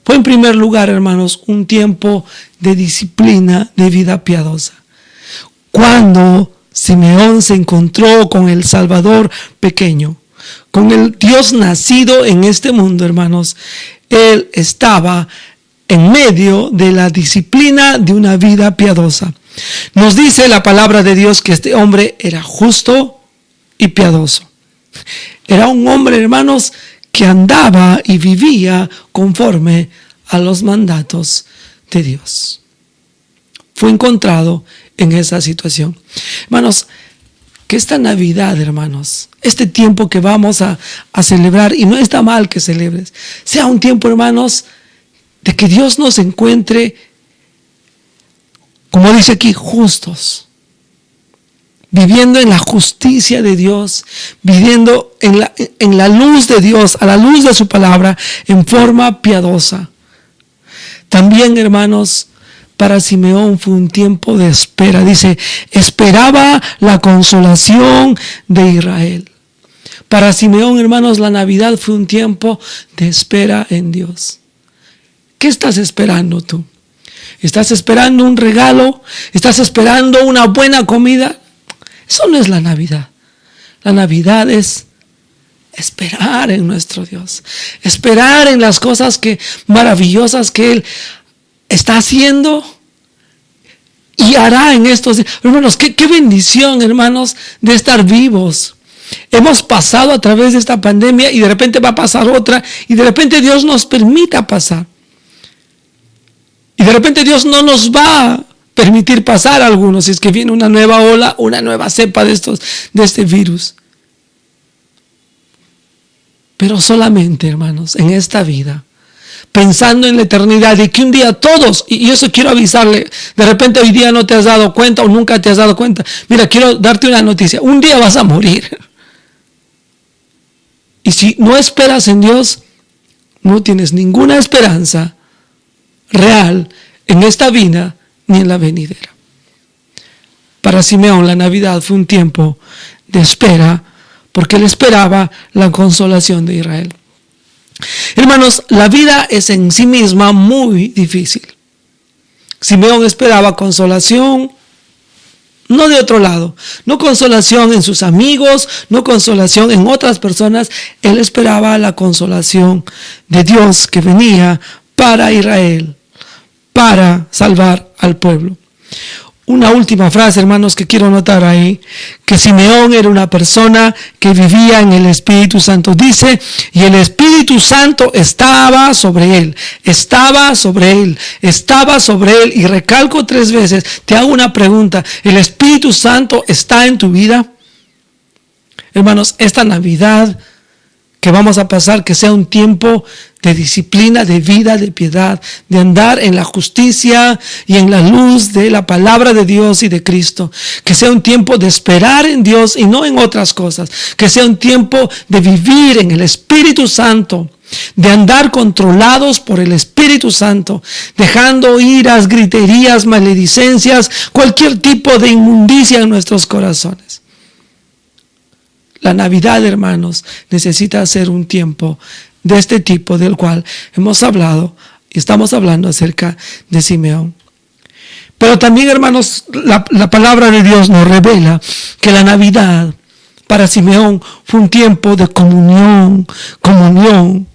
[SPEAKER 1] Fue en primer lugar, hermanos, un tiempo de disciplina, de vida piadosa. Cuando Simeón se encontró con el Salvador pequeño, con el Dios nacido en este mundo, hermanos, él estaba en medio de la disciplina de una vida piadosa. Nos dice la palabra de Dios que este hombre era justo y piadoso. Era un hombre, hermanos, que andaba y vivía conforme a los mandatos de Dios. Fue encontrado en esa situación. Hermanos, que esta Navidad, hermanos, este tiempo que vamos a celebrar, y no está mal que celebres, sea un tiempo, hermanos, de que Dios nos encuentre, como dice aquí, justos, viviendo en la justicia de Dios, viviendo en la luz de Dios, a la luz de su palabra, en forma piadosa. También, hermanos, para Simeón fue un tiempo de espera. Dice, esperaba la consolación de Israel. Para Simeón, hermanos, la Navidad fue un tiempo de espera en Dios. ¿Qué estás esperando tú? ¿Estás esperando un regalo? ¿Estás esperando una buena comida? Eso no es la Navidad. La Navidad es esperar en nuestro Dios. Esperar en las cosas maravillosas que Él está haciendo y hará en estos días. Hermanos, qué bendición, hermanos, de estar vivos. Hemos pasado a través de esta pandemia y de repente va a pasar otra y de repente Dios nos permita pasar. Y de repente Dios no nos va a permitir pasar a algunos si es que viene una nueva ola, una nueva cepa de este virus. Pero solamente, hermanos, en esta vida, pensando en la eternidad y que un día todos, y eso quiero avisarle, de repente hoy día no te has dado cuenta o nunca te has dado cuenta. Mira, quiero darte una noticia, un día vas a morir. Y si no esperas en Dios, no tienes ninguna esperanza real en esta vida ni en la venidera. Para Simeón la Navidad fue un tiempo de espera, porque él esperaba la consolación de Israel. Hermanos, la vida es en sí misma muy difícil. Simeón esperaba consolación, no de otro lado, no consolación en sus amigos, no consolación en otras personas. Él esperaba la consolación de Dios que venía para Israel, para salvar al pueblo. Una última frase, hermanos, que quiero notar ahí, que Simeón era una persona que vivía en el Espíritu Santo. Dice, y el Espíritu Santo estaba sobre él, estaba sobre él, estaba sobre él. Y recalco 3 veces, te hago una pregunta, ¿el Espíritu Santo está en tu vida? Hermanos, esta Navidad que vamos a pasar, que sea un tiempo de disciplina, de vida, de piedad, de andar en la justicia y en la luz de la palabra de Dios y de Cristo. Que sea un tiempo de esperar en Dios y no en otras cosas. Que sea un tiempo de vivir en el Espíritu Santo, de andar controlados por el Espíritu Santo, dejando iras, griterías, maledicencias, cualquier tipo de inmundicia en nuestros corazones. La Navidad, hermanos, necesita ser un tiempo de este tipo del cual hemos hablado y estamos hablando acerca de Simeón. Pero también, hermanos, la palabra de Dios nos revela que la Navidad para Simeón fue un tiempo de comunión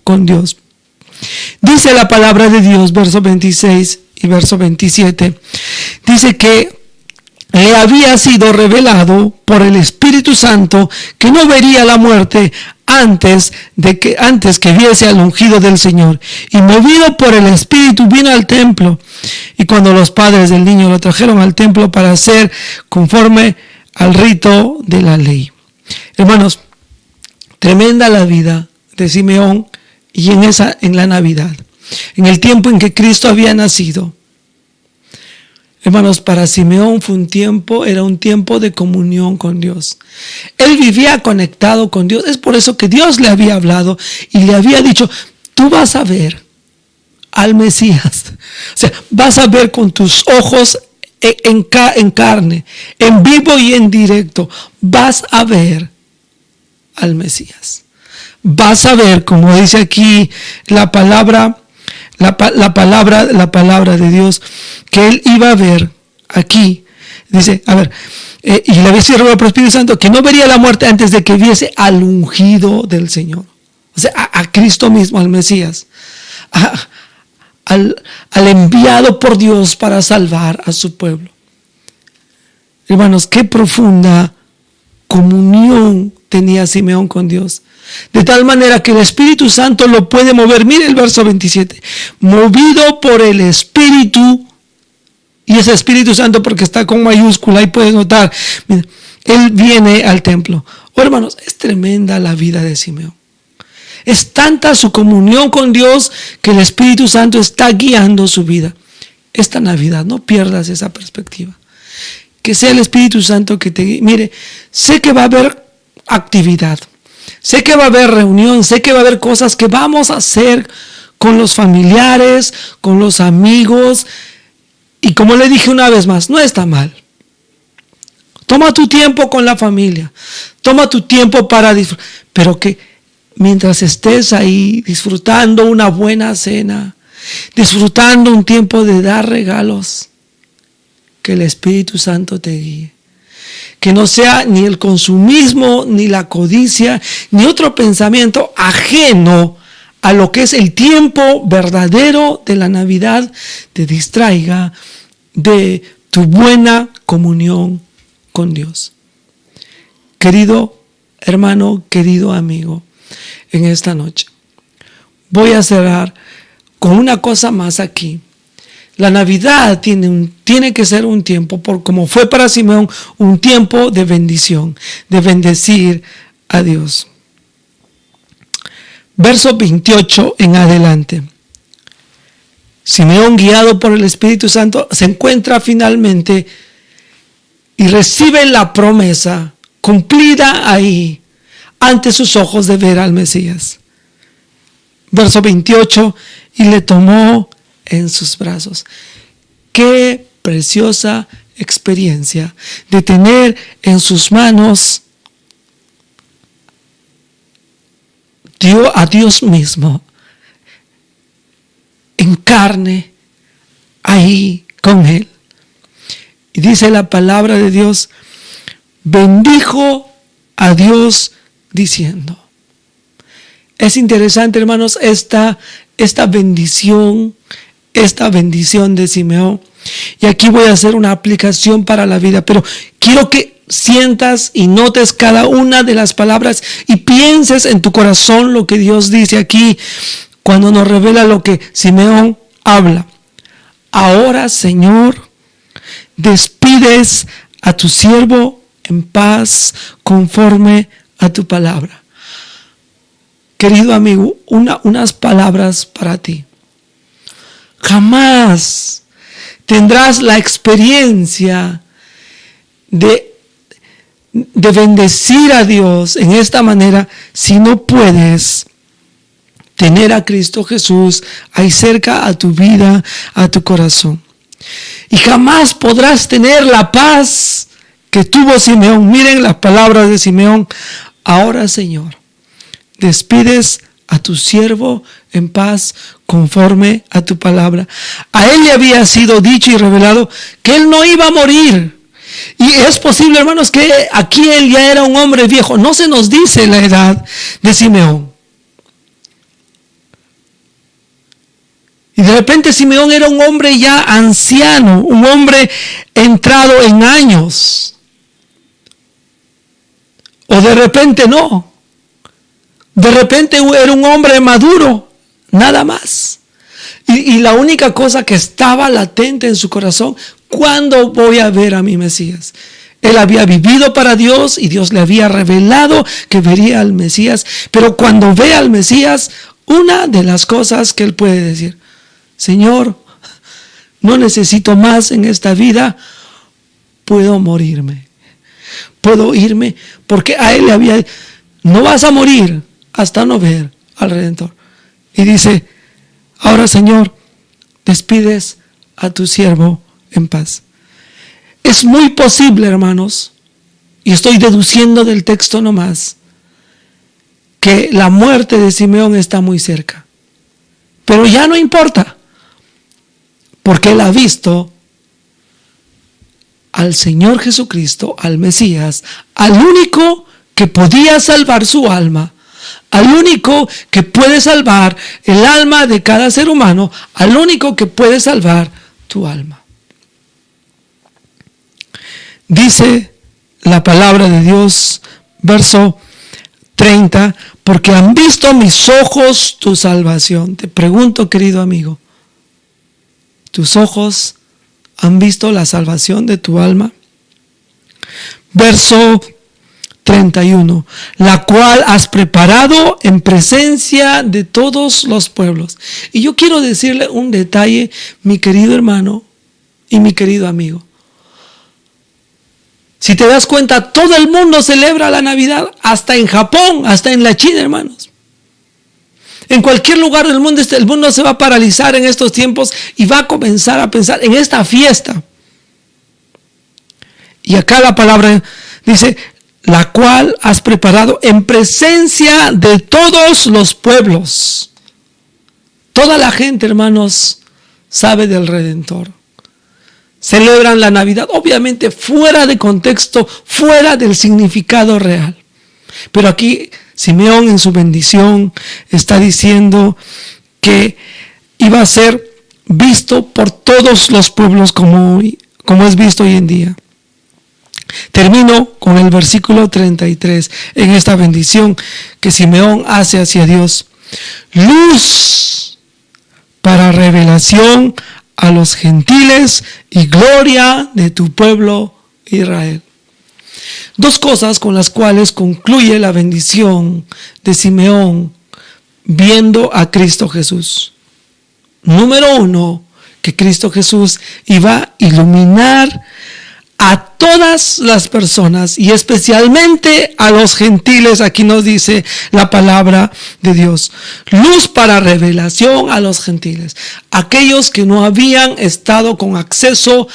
[SPEAKER 1] con Dios. Dice la palabra de Dios, verso 26 y verso 27, dice que le había sido revelado por el Espíritu Santo que no vería la muerte antes que viese al ungido del Señor. Y movido por el Espíritu vino al templo. Y cuando los padres del niño lo trajeron al templo para hacer conforme al rito de la ley. Hermanos, tremenda la vida de Simeón y en la Navidad, en el tiempo en que Cristo había nacido. Hermanos, para Simeón era un tiempo de comunión con Dios. Él vivía conectado con Dios. Es por eso que Dios le había hablado y le había dicho, tú vas a ver al Mesías. O sea, vas a ver con tus ojos en carne, en vivo y en directo. Vas a ver al Mesías. Vas a ver, como dice aquí la palabra de Dios, que él iba a ver aquí. Dice, y le había sido revelado por el Espíritu Santo que no vería la muerte antes de que viese al ungido del Señor. O sea, a Cristo mismo, al Mesías. Al enviado por Dios para salvar a su pueblo. Hermanos, qué profunda comunión tenía Simeón con Dios. De tal manera que el Espíritu Santo lo puede mover. Mire el verso 27. Movido por el Espíritu. Y ese Espíritu Santo, porque está con mayúscula, ahí puedes notar. Mira, él viene al templo. Oh, hermanos, es tremenda la vida de Simeón. Es tanta su comunión con Dios que el Espíritu Santo está guiando su vida. Esta Navidad, no pierdas esa perspectiva. Que sea el Espíritu Santo que te guíe. Mire, sé que va a haber actividad. Sé que va a haber reunión, sé que va a haber cosas que vamos a hacer con los familiares, con los amigos. Y como le dije una vez más, no está mal. Toma tu tiempo con la familia. Toma tu tiempo para disfrutar. Pero que mientras estés ahí disfrutando una buena cena, disfrutando un tiempo de dar regalos, que el Espíritu Santo te guíe. Que no sea ni el consumismo, ni la codicia, ni otro pensamiento ajeno a lo que es el tiempo verdadero de la Navidad, te distraiga de tu buena comunión con Dios. Querido hermano, querido amigo, en esta noche voy a cerrar con una cosa más aquí. La Navidad tiene que ser un tiempo, como fue para Simeón, un tiempo de bendición, de bendecir a Dios. Verso 28 en adelante. Simeón, guiado por el Espíritu Santo, se encuentra finalmente y recibe la promesa cumplida ahí, ante sus ojos, de ver al Mesías. Verso 28, y le tomó en sus brazos. Qué preciosa experiencia de tener en sus manos a Dios mismo en carne, ahí con él. Y dice la palabra de Dios, bendijo a Dios diciendo. Es interesante, hermanos, esta bendición de Simeón. Y aquí voy a hacer una aplicación para la vida, pero quiero que sientas y notes cada una de las palabras y pienses en tu corazón lo que Dios dice aquí cuando nos revela lo que Simeón habla. Ahora, Señor, despides a tu siervo en paz conforme a tu palabra. querido amigo, unas palabras para ti. Jamás tendrás la experiencia de bendecir a Dios en esta manera si no puedes tener a Cristo Jesús ahí cerca a tu vida, a tu corazón. Y jamás podrás tener la paz que tuvo Simeón. Miren las palabras de Simeón. Ahora, Señor, despides a tu siervo en paz conforme a tu palabra. A él le había sido dicho y revelado que él no iba a morir. Y es posible, hermanos, que aquí él ya era un hombre viejo. No se nos dice la edad de Simeón. Y de repente Simeón era un hombre ya anciano, un hombre entrado en años. O de repente no. De repente era un hombre maduro, nada más. Y la única cosa que estaba latente en su corazón, ¿cuándo voy a ver a mi Mesías? Él había vivido para Dios y Dios le había revelado que vería al Mesías. Pero cuando ve al Mesías, una de las cosas que él puede decir: Señor, no necesito más en esta vida, puedo morirme. Puedo irme, porque a él le había, no vas a morir hasta no ver al Redentor. Y dice: ahora, Señor, despides a tu siervo en paz. Es muy posible, hermanos, y estoy deduciendo del texto nomás, que la muerte de Simeón está muy cerca. Pero ya no importa, porque él ha visto al Señor Jesucristo, al Mesías, al único que podía salvar su alma, al único que puede salvar el alma de cada ser humano, al único que puede salvar tu alma. Dice la palabra de Dios, verso 30, porque han visto mis ojos tu salvación. Te pregunto, querido amigo, ¿tus ojos han visto la salvación de tu alma? Verso 31, la cual has preparado en presencia de todos los pueblos. Y yo quiero decirle un detalle, mi querido hermano y mi querido amigo. Si te das cuenta, todo el mundo celebra la Navidad, hasta en Japón, hasta en la China, hermanos. En cualquier lugar del mundo, el mundo se va a paralizar en estos tiempos y va a comenzar a pensar en esta fiesta. Y acá la palabra dice, la cual has preparado en presencia de todos los pueblos. Toda la gente, hermanos, sabe del Redentor. Celebran la Navidad, obviamente fuera de contexto, fuera del significado real. Pero aquí Simeón en su bendición está diciendo que iba a ser visto por todos los pueblos como es visto hoy en día. Termino con el versículo 33 en esta bendición que Simeón hace hacia Dios. Luz para revelación a los gentiles y gloria de tu pueblo Israel. Dos cosas con las cuales concluye la bendición de Simeón viendo a Cristo Jesús. Número uno, que Cristo Jesús iba a iluminar a todas las personas y especialmente a los gentiles. Aquí nos dice la palabra de Dios. Luz para revelación a los gentiles. Aquellos que no habían estado con acceso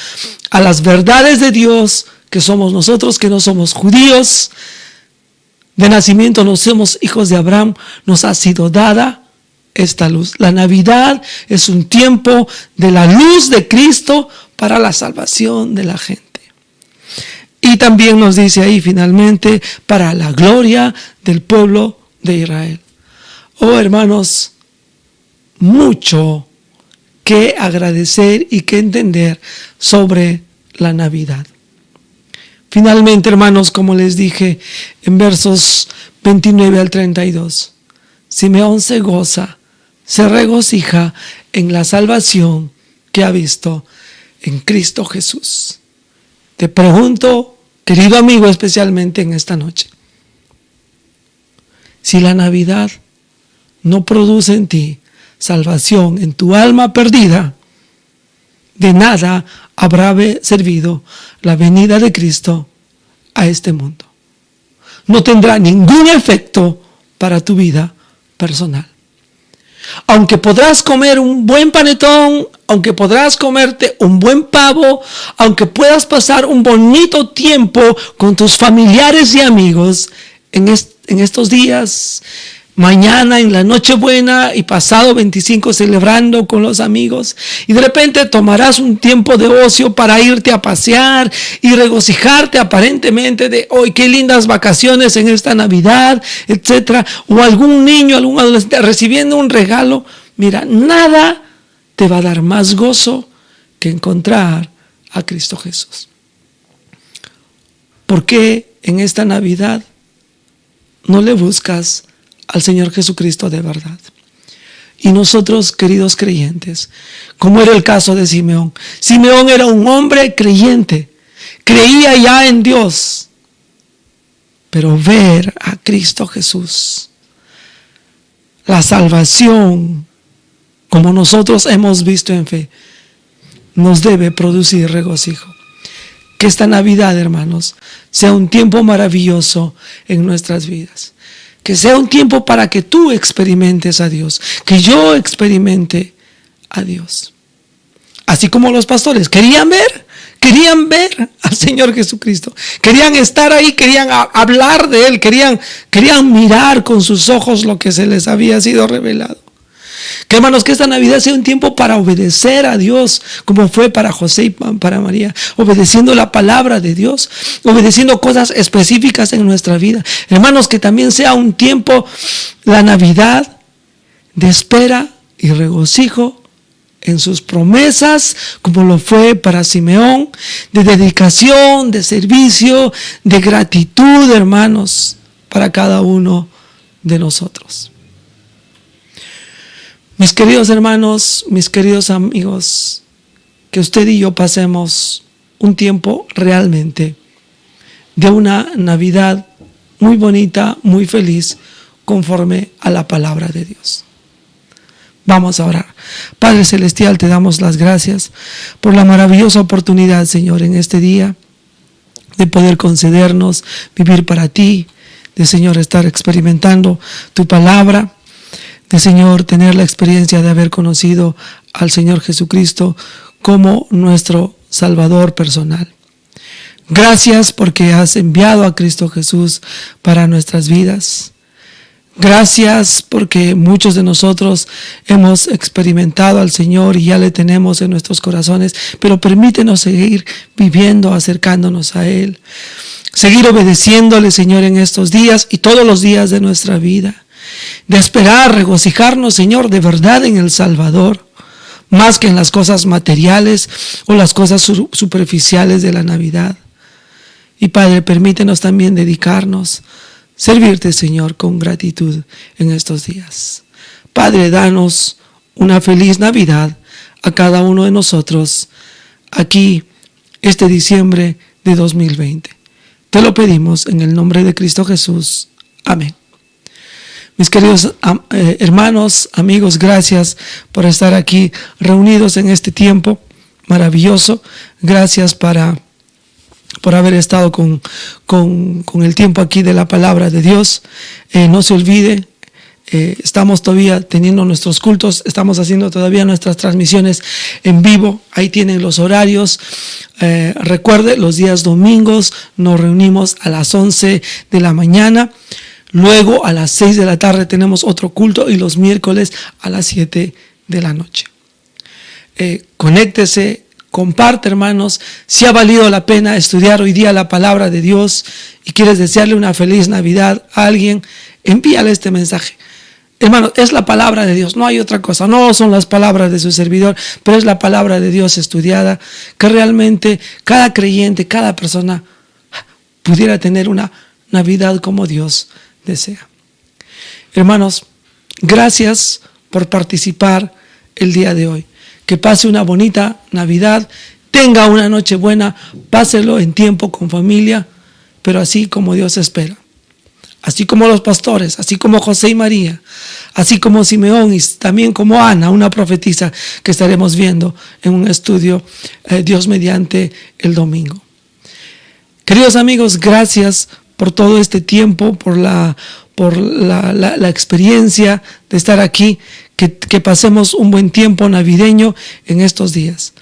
[SPEAKER 1] a las verdades de Dios, que somos nosotros, que no somos judíos. De nacimiento no somos hijos de Abraham, nos ha sido dada esta luz. La Navidad es un tiempo de la luz de Cristo para la salvación de la gente. Y también nos dice ahí finalmente, para la gloria del pueblo de Israel. Oh, hermanos, mucho que agradecer y que entender sobre la Navidad. Finalmente, hermanos, como les dije en versos 29 al 32, Simeón se goza, se regocija en la salvación que ha visto en Cristo Jesús. Te pregunto, querido amigo, especialmente en esta noche, si la Navidad no produce en ti salvación, en tu alma perdida, de nada habrá servido la venida de Cristo a este mundo. No tendrá ningún efecto para tu vida personal. Aunque podrás comer un buen panetón, aunque podrás comerte un buen pavo, aunque puedas pasar un bonito tiempo con tus familiares y amigos en estos días, mañana en la Nochebuena y pasado 25 celebrando con los amigos, y de repente tomarás un tiempo de ocio para irte a pasear y regocijarte aparentemente de hoy, qué lindas vacaciones en esta Navidad, etcétera, o algún niño, algún adolescente recibiendo un regalo. Mira, nada te va a dar más gozo que encontrar a Cristo Jesús. ¿Por qué en esta Navidad no le buscas al Señor Jesucristo de verdad? Y nosotros, queridos creyentes, como era el caso de Simeón. Simeón era un hombre creyente, creía ya en Dios, pero ver a Cristo Jesús, la salvación, como nosotros hemos visto en fe, nos debe producir regocijo. Que esta Navidad, hermanos, sea un tiempo maravilloso en nuestras vidas. Que sea un tiempo para que tú experimentes a Dios, que yo experimente a Dios. Así como los pastores querían ver al Señor Jesucristo, querían estar ahí, querían hablar de Él, querían mirar con sus ojos lo que se les había sido revelado. Que hermanos, que esta Navidad sea un tiempo para obedecer a Dios, como fue para José y para María, obedeciendo la palabra de Dios, obedeciendo cosas específicas en nuestra vida. Hermanos, que también sea un tiempo, la Navidad, de espera y regocijo en sus promesas, como lo fue para Simeón, de dedicación, de servicio, de gratitud, hermanos, para cada uno de nosotros. Mis queridos hermanos, mis queridos amigos, que usted y yo pasemos un tiempo realmente de una Navidad muy bonita, muy feliz, conforme a la palabra de Dios. Vamos a orar. Padre Celestial, te damos las gracias por la maravillosa oportunidad, Señor, en este día, de poder concedernos vivir para ti, de, Señor, estar experimentando tu palabra, de, Señor, tener la experiencia de haber conocido al Señor Jesucristo como nuestro Salvador personal. Gracias porque has enviado a Cristo Jesús para nuestras vidas. Gracias porque muchos de nosotros hemos experimentado al Señor y ya le tenemos en nuestros corazones, pero permítenos seguir viviendo, acercándonos a Él, seguir obedeciéndole, Señor, en estos días y todos los días de nuestra vida, de esperar, regocijarnos, Señor, de verdad en el Salvador, más que en las cosas materiales o las cosas superficiales de la Navidad. Y Padre, permítenos también dedicarnos, servirte, Señor, con gratitud en estos días. Padre, danos una feliz Navidad a cada uno de nosotros aquí este diciembre de 2020. Te lo pedimos en el nombre de Cristo Jesús. Amén. Mis queridos hermanos, amigos, gracias por estar aquí reunidos en este tiempo maravilloso. Gracias por haber estado con el tiempo aquí de la palabra de Dios. No se olvide, estamos todavía teniendo nuestros cultos, estamos haciendo todavía nuestras transmisiones en vivo. Ahí tienen los horarios. Recuerde, los días domingos nos reunimos a las 11 de la mañana. Luego a las 6 de la tarde tenemos otro culto y los miércoles a las 7 de la noche. Conéctese. Comparte, hermanos, si ha valido la pena estudiar hoy día la palabra de Dios y quieres desearle una feliz Navidad a alguien, envíale este mensaje. Hermanos, es la palabra de Dios, no hay otra cosa, no son las palabras de su servidor, pero es la palabra de Dios estudiada, que realmente cada creyente, cada persona pudiera tener una Navidad como Dios desea. Hermanos, gracias por participar el día de hoy. Que pase una bonita Navidad, tenga una noche buena, páselo en tiempo con familia, pero así como Dios espera. así como los pastores, así como José y María, así como Simeón y también como Ana, una profetisa que estaremos viendo en un estudio Dios mediante el domingo. Queridos amigos, gracias por todo este tiempo, por la experiencia de estar aquí, que pasemos un buen tiempo navideño en estos días.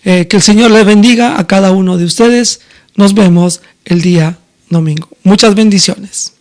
[SPEAKER 1] Que el Señor les bendiga a cada uno de ustedes. Nos vemos el día domingo. Muchas bendiciones.